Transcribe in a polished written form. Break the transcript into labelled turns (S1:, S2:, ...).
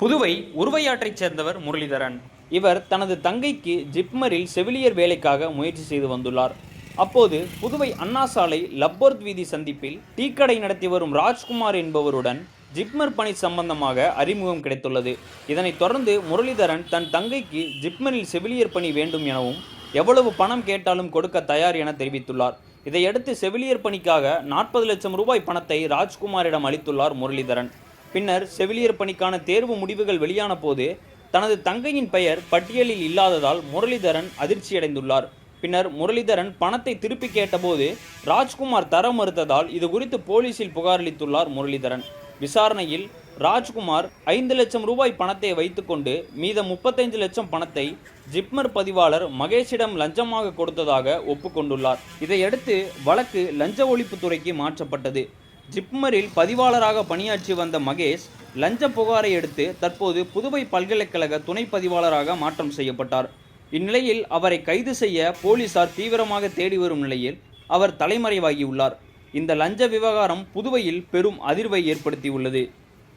S1: புதுவை உருவையாற்றைச் சேர்ந்தவர் முரளிதரன். இவர் தனது தங்கைக்கு ஜிப்மரில் செவிலியர் வேலைக்காக முயற்சி செய்து வந்துள்ளார். அப்போது புதுவை அண்ணா சாலை லப்போர்த் வீதி சந்திப்பில் டீக்கடை நடத்தி வரும் ராஜ்குமார் என்பவருடன் ஜிப்மர் பணி சம்பந்தமாக அறிமுகம் கிடைத்துள்ளது. இதனைத் தொடர்ந்து முரளிதரன் தன் தங்கைக்கு ஜிப்மரில் செவிலியர் பணி வேண்டும் எனவும் எவ்வளவு பணம் கேட்டாலும் கொடுக்க தயார் என தெரிவித்துள்ளார். இதையடுத்து செவிலியர் பணிக்காக 40 லட்சம் ரூபாய் பணத்தை ராஜ்குமாரிடம் அளித்துள்ளார் முரளிதரன். பின்னர் செவிலியர் பணிக்கான தேர்வு முடிவுகள் வெளியான போது தனது தங்கையின் பெயர் பட்டியலில் இல்லாததால் முரளிதரன் அதிர்ச்சியடைந்துள்ளார். பின்னர் முரளிதரன் பணத்தை திருப்பி கேட்டபோது ராஜ்குமார் தர மறுத்ததால் இது குறித்து போலீசில் புகாரளித்துள்ளார் முரளிதரன். விசாரணையில் ராஜ்குமார் 5 லட்சம் ரூபாய் பணத்தை வைத்துக்கொண்டு மீத 35 லட்சம் பணத்தை ஜிப்மர் பதிவாளர் மகேஷிடம் லஞ்சமாக கொடுத்ததாக ஒப்புக்கொண்டுள்ளார். இதையடுத்து வழக்கு லஞ்ச ஒழிப்புத்துறைக்கு மாற்றப்பட்டது. ஜிப்மரில் பதிவாளராக பணியாற்றி வந்த மகேஷ் லஞ்ச புகாரை எடுத்து தற்போது புதுவை பல்கலைக்கழக துணை பதிவாளராக மாற்றம் செய்யப்பட்டார். இந்நிலையில் அவரை கைது செய்ய போலீசார் தீவிரமாக தேடி வரும் நிலையில் அவர் தலைமறைவாகியுள்ளார். இந்த லஞ்ச விவகாரம் புதுவையில் பெரும் அதிர்வை ஏற்படுத்தியுள்ளது.